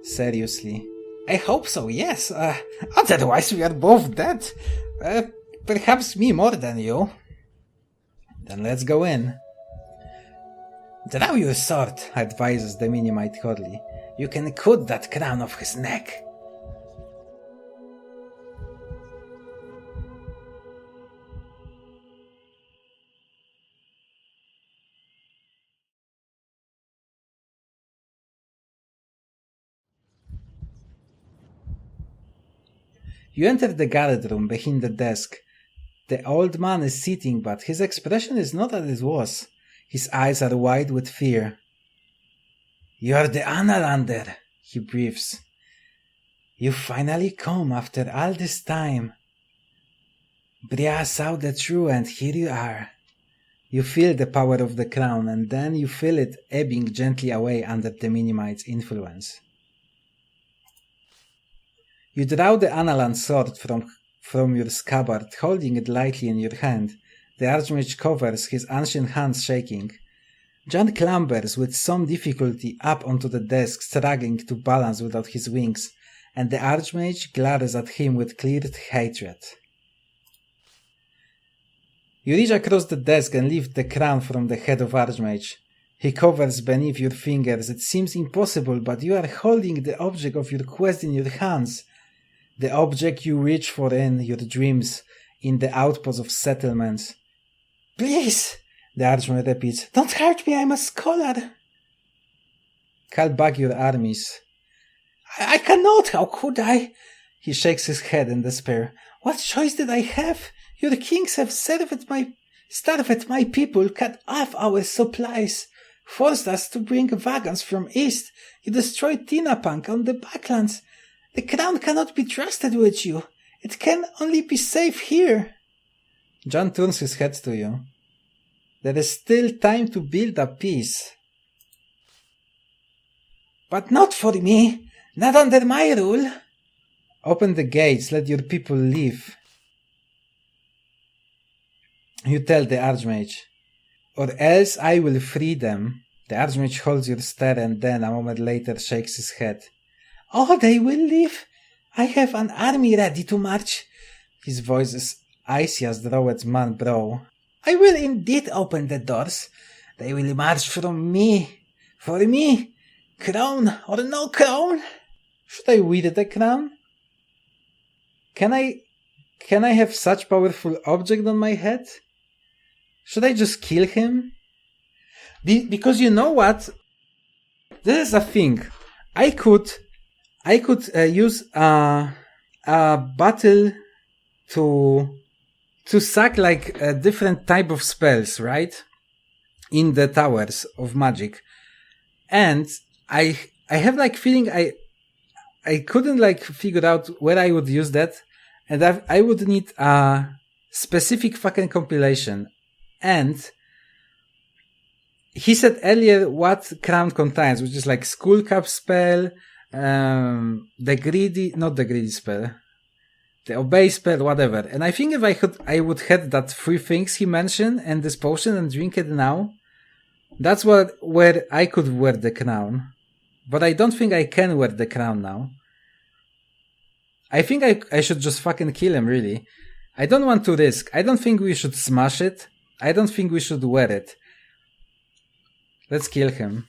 seriously. I hope so, yes. Otherwise we are both dead. Perhaps me more than you. Then let's go in. Draw your sword, advises the Minimite hotly. You can cut that crown off his neck. You enter the guard room behind the desk. The old man is sitting, but his expression is not as it was. His eyes are wide with fear. "You're the Analander," he breathes. "You finally come after all this time. Bria saw the truth and here you are." You feel the power of the crown, and then you feel it ebbing gently away under the Minimite's influence. You draw the Analand sword from your scabbard, holding it lightly in your hand. The Archmage covers, his ancient hands shaking. John clambers with some difficulty up onto the desk, struggling to balance without his wings, and the Archmage glares at him with cleared hatred. You reach across the desk and lift the crown from the head of Archmage. He covers beneath your fingers. It seems impossible, but you are holding the object of your quest in your hands. The object you reach for in your dreams, in the outposts of settlements. "Please," the Archmage repeats, "don't hurt me, I'm a scholar." "Call back your armies." I cannot, how could I?" He shakes his head in despair. "What choice did I have? Your kings have starved my people, cut off our supplies, forced us to bring wagons from east. You destroyed Tinapunk on the backlands. The crown cannot be trusted with you. It can only be safe here." John turns his head to you. "There is still time to build a peace." "But not for me. Not under my rule." "Open the gates, let your people leave," you tell the Archmage, "or else I will free them." The Archmage holds your stare and then, a moment later, shakes his head. "Oh, they will leave? I have an army ready to march." His voice is icy as the Rowet's man brow. "I will indeed open the doors. They will march from me. For me. Crown or no crown." "Should I wield the crown? Can I have such powerful object on my head? Should I just kill him? Because you know what? This is a thing. I could use a battle to sack like a different type of spells, right? In the towers of magic. And I have like feeling I couldn't like figure out where I would use that, and I would need a specific fucking compilation. And he said earlier what crown contains, which is like Skull Cap spell, not the greedy spell, the obey spell, whatever. And I think if I would have that three things he mentioned and this potion and drink it now, that's where I could wear the crown. But I don't think I can wear the crown now. I think I should just fucking kill him, really. I don't want to risk. I don't think we should smash it. I don't think we should wear it. Let's kill him.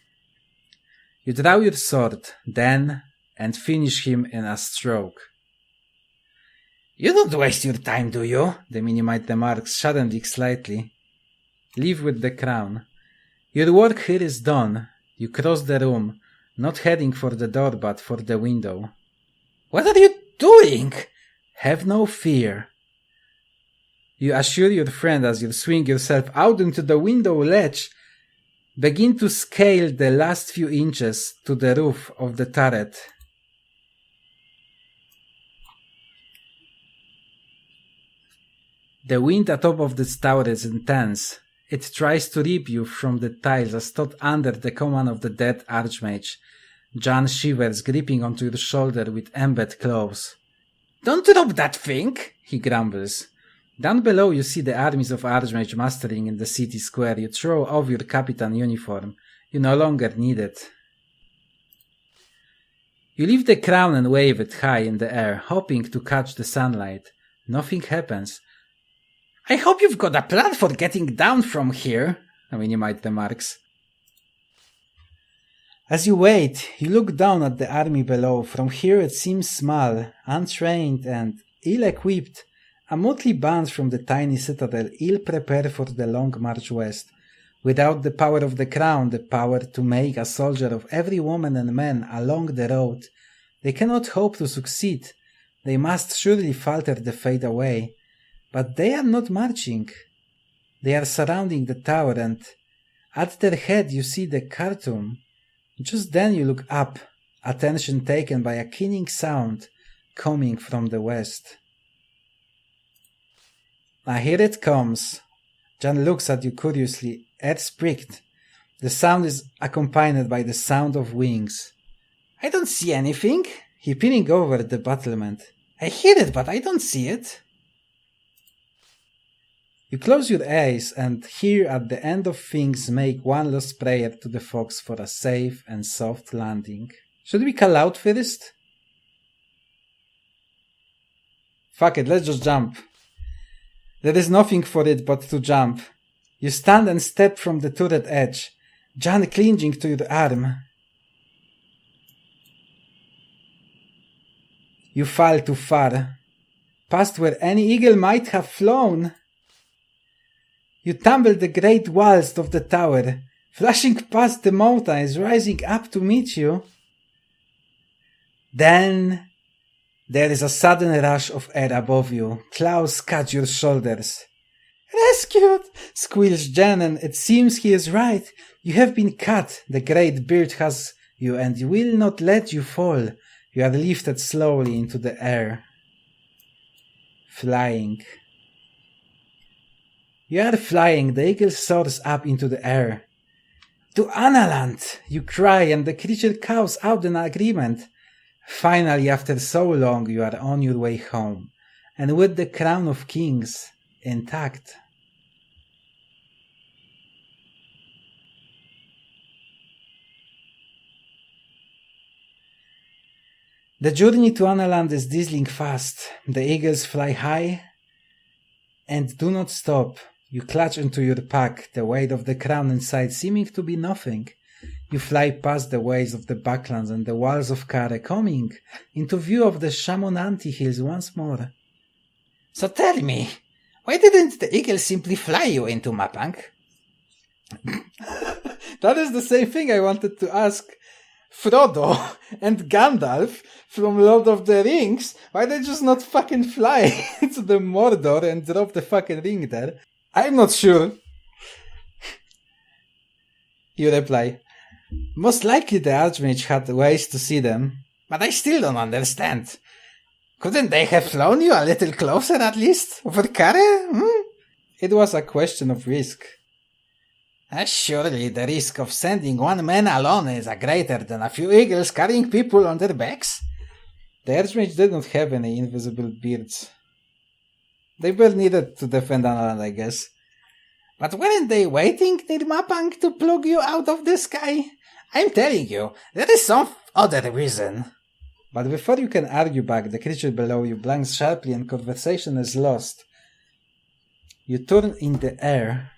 You draw your sword, then, and finish him in a stroke. "You don't waste your time, do you?" the Minimite remarks, suddenly slightly. "Leave with the crown. Your work here is done." You cross the room, not heading for the door but for the window. "What are you doing?" "Have no fear." You assure your friend as you swing yourself out into the window ledge. Begin to scale the last few inches to the roof of the turret. The wind atop of this tower is intense. It tries to rip you from the tiles as taught under the command of the dead Archmage. John shivers, gripping onto your shoulder with embedded claws. "Don't drop that thing," he grumbles. Down below you see the armies of Archmage mustering in the city square. You throw off your Capitan uniform. You no longer need it. You lift the crown and wave it high in the air, hoping to catch the sunlight. Nothing happens. I hope you've got a plan for getting down from here, Minimite remarks. As you wait, you look down at the army below. From here it seems small, untrained and ill-equipped, a motley band from the tiny citadel, ill-prepared for the long march west. Without the power of the crown, the power to make a soldier of every woman and man along the road, they cannot hope to succeed. They must surely falter the fate away. But they are not marching. They are surrounding the tower, and at their head you see the Khartoum. Just then you look up, attention taken by a keening sound coming from the west. Here it comes. Jan looks at you curiously, ears pricked. The sound is accompanied by the sound of wings. I don't see anything. He peering over the battlement. I hear it, but I don't see it. You close your eyes and here at the end of things make one last prayer to the fox for a safe and soft landing. Should we call out first? Fuck it, let's just jump. There is nothing for it but to jump. You stand and step from the turret edge, Jan clinging to your arm. You fall too far, past where any eagle might have flown. You tumble the great walls of the tower, flashing past the mountains rising up to meet you. Then there is a sudden rush of air above you. Claws cut your shoulders. Rescued! Squeals Jan, and it seems he is right. You have been cut. The great bird has you and will not let you fall. You are lifted slowly into the air. Flying. You are flying. The eagle soars up into the air. To Analand! You cry, and the creature caws out an agreement. Finally, after so long, you are on your way home, and with the crown of kings intact. The journey to Analand is dazzling fast. The eagles fly high and do not stop. You clutch into your pack, the weight of the crown inside seeming to be nothing. You fly past the waves of the backlands and the walls of Kare, coming into view of the Shamonanti hills once more. So tell me, why didn't the eagle simply fly you into Mapang? That is the same thing I wanted to ask Frodo and Gandalf from Lord of the Rings. Why they just not fucking fly into the Mordor and drop the fucking ring there? I'm not sure. You reply, most likely the Archmage had ways to see them, but I still don't understand. Couldn't they have flown you a little closer at least? Over Kare? It was a question of risk. Surely the risk of sending one man alone is greater than a few eagles carrying people on their backs. The Archmage did not have any invisible beards. They were needed to defend Analand, I guess. But weren't they waiting near Mapang to plug you out of the sky? I'm telling you, there is some other reason. But before you can argue back, the creature below you blinks sharply and conversation is lost. You turn in the air.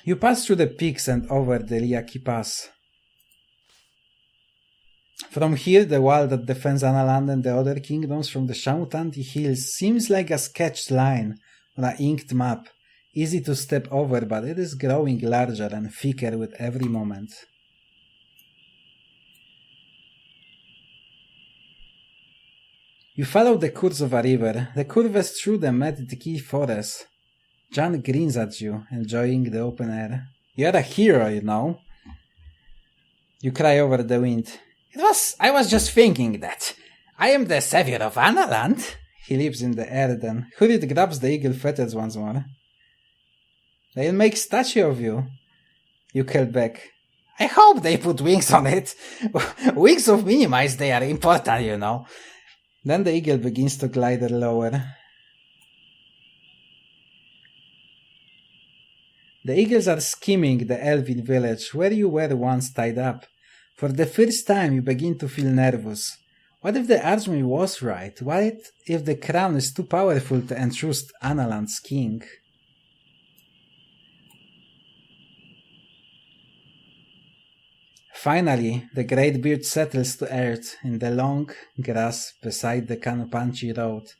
You pass through the peaks and over the Liaki Pass. From here, the wall that defends Analand and the other kingdoms from the Shamutanti hills seems like a sketched line on an inked map, easy to step over, but it is growing larger and thicker with every moment. You follow the course of a river. The curves through the mid-key forest. Jan grins at you, enjoying the open air. You're a hero, you know. You cry over the wind. I was just thinking that. I am the savior of Analand. He leaps in the air then. Hurried grabs the eagle feathers once more. They'll make statue of you. You call back. I hope they put wings on it. Wings of Minimize, they are important, you know. Then the eagle begins to glide lower. The eagles are skimming the elven village where you were once tied up. For the first time you begin to feel nervous. What if the Archmage was right? What if the crown is too powerful to entrust Analand's king? Finally, the great beard settles to earth in the long grass beside the Kanopanchi road.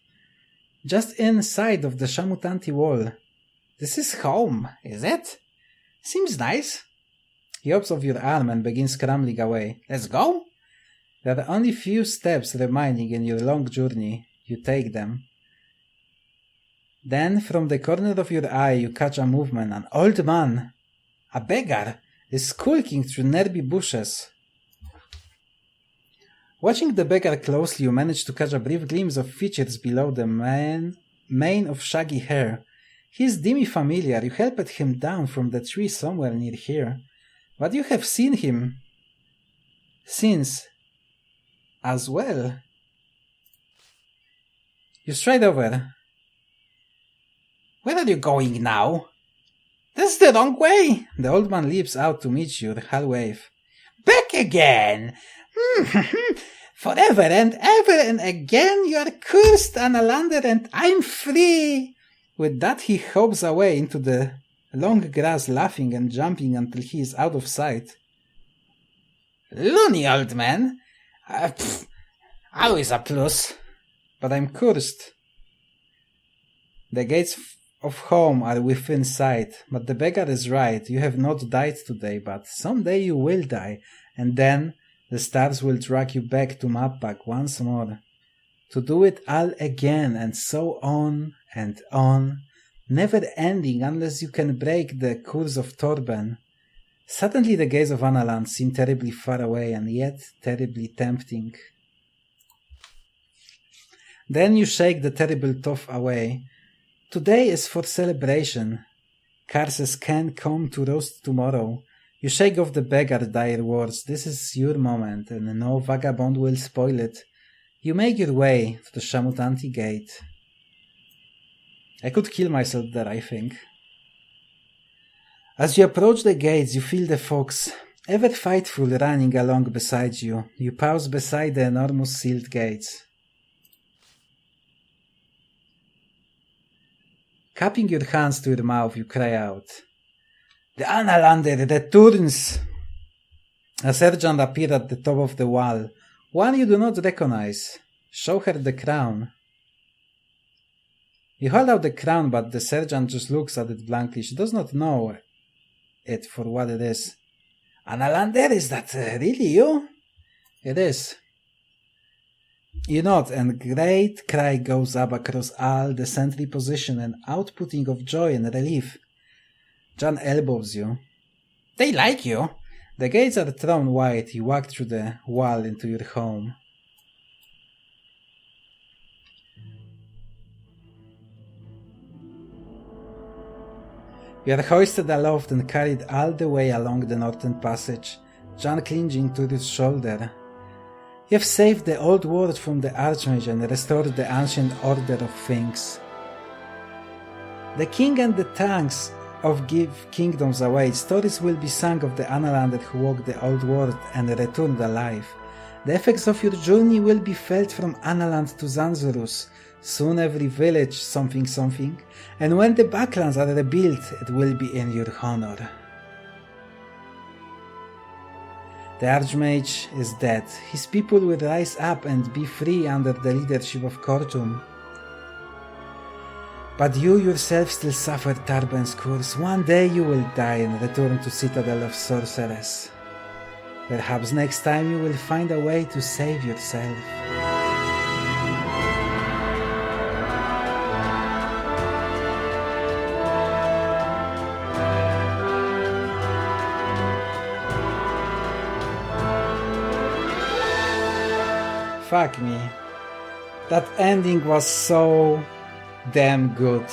Just inside of the Shamutanti wall. This is home, is it? Seems nice. He hops off your arm and begins scrambling away. Let's go? There are only few steps remaining in your long journey. You take them. Then, from the corner of your eye, you catch a movement. An old man, a beggar, is skulking through nearby bushes. Watching the beggar closely, you manage to catch a brief glimpse of features below the mane of shaggy hair. He is dimly familiar. You helped him down from the tree somewhere near here. But you have seen him since as well. You stride over. Where are you going now? That's the wrong way. The old man leaps out to meet you, half wave. Back again! Forever and ever and again you are cursed, Analander, and I'm free! With that he hops away into the long grass, laughing and jumping until he is out of sight. Loony, old man! Always a plus. But I'm cursed. The gates of home are within sight, but the beggar is right. You have not died today, but someday you will die, and then the stars will drag you back to Mappak once more, to do it all again, and so on, never ending unless you can break the curse of Torben. Suddenly the gates of Analand seem terribly far away, and yet terribly tempting. Then you shake the terrible thought away. Today is for celebration. Curses can come to roast tomorrow. You shake off the beggar's dire words. This is your moment, and no vagabond will spoil it. You make your way to the Shamutanti gate. I could kill myself there, I think. As you approach the gates, you feel the fox, ever fightful, running along beside you. You pause beside the enormous sealed gates. Cupping your hands to your mouth, you cry out. The Analander returns! A sergeant appeared at the top of the wall, one you do not recognize. Show her the crown. You hold out the crown, but the sergeant just looks at it blankly. She does not know it for what it is. Analander, is that really you? It is. You nod, and great cry goes up across all the sentry position, an outputting of joy and relief. John elbows you. They like you. The gates are thrown wide. You walk through the wall into your home. You are hoisted aloft and carried all the way along the northern passage, John clinging to his shoulder. You have saved the old world from the Archmage and restored the ancient order of things. The king and the tanks of give kingdoms await. Stories will be sung of the Analander who walked the old world and returned alive. The effects of your journey will be felt from Analand to Zanzurus. Soon every village something, and when the backlands are rebuilt, it will be in your honor. The Archmage is dead. His people will rise up and be free under the leadership of Kortum. But you yourself still suffer Tarben's curse. One day you will die and return to Citadel of Sorceress. Perhaps next time you will find a way to save yourself. Fuck me. That ending was so damn good.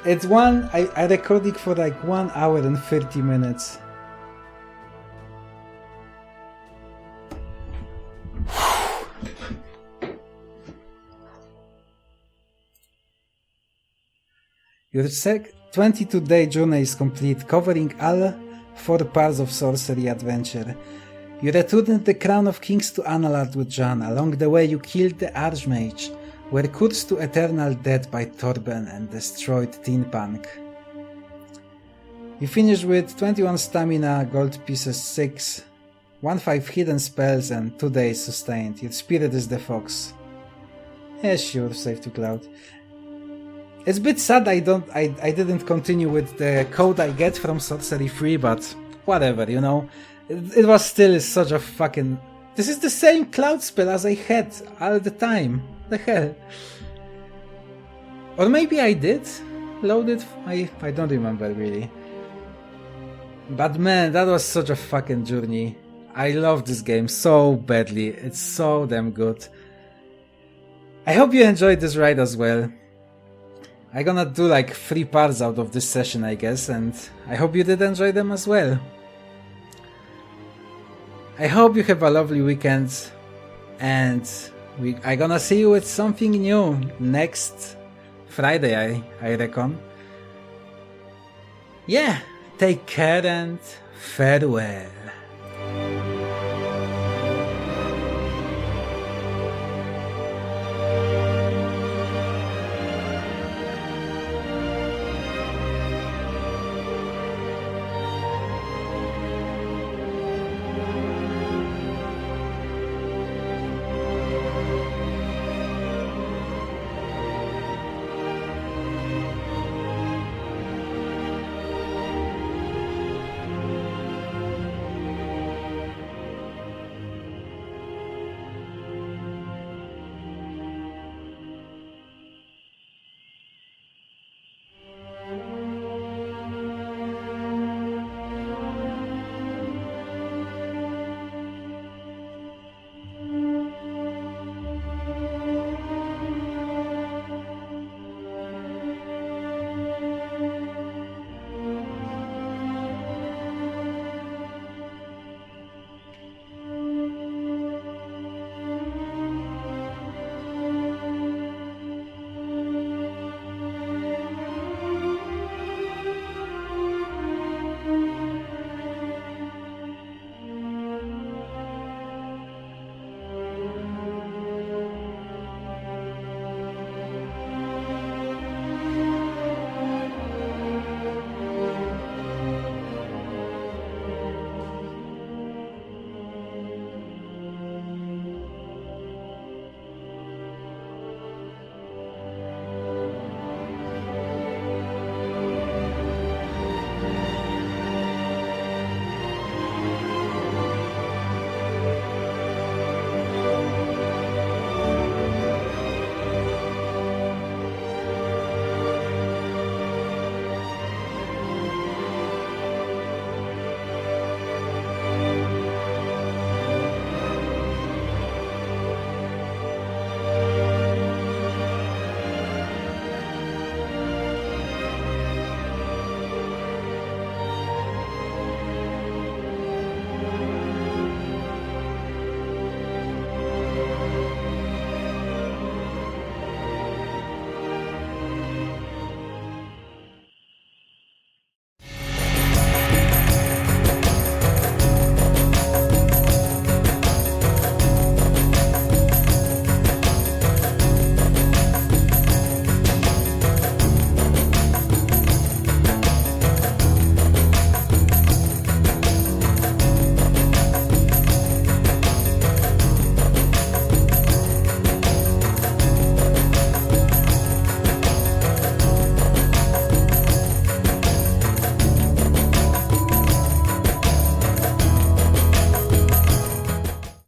It's I recorded for like 1 hour and 30 minutes. Your 22-day journey is complete, covering all 4 parts of Sorcery adventure. You returned the Crown of Kings to Analand with Jan. Along the way you killed the Archmage, were cursed to eternal death by Torben and destroyed Tin Punk. You finished with 21 stamina, gold pieces 6, 1-5 hidden spells and 2 days sustained. Your spirit is the fox. Yeah, sure, save to cloud. It's a bit sad I didn't continue with the code I get from Sorcery 3, but whatever, you know. It was still such a fucking... This is the same cloud spell as I had all the time. The hell. Or maybe I did load it? I don't remember really. But man, that was such a fucking journey. I love this game so badly. It's so damn good. I hope you enjoyed this ride as well. I'm gonna do like 3 parts out of this session, I guess, and I hope you did enjoy them as well. I hope you have a lovely weekend, and I'm gonna see you with something new next Friday, I reckon. Yeah, take care and farewell.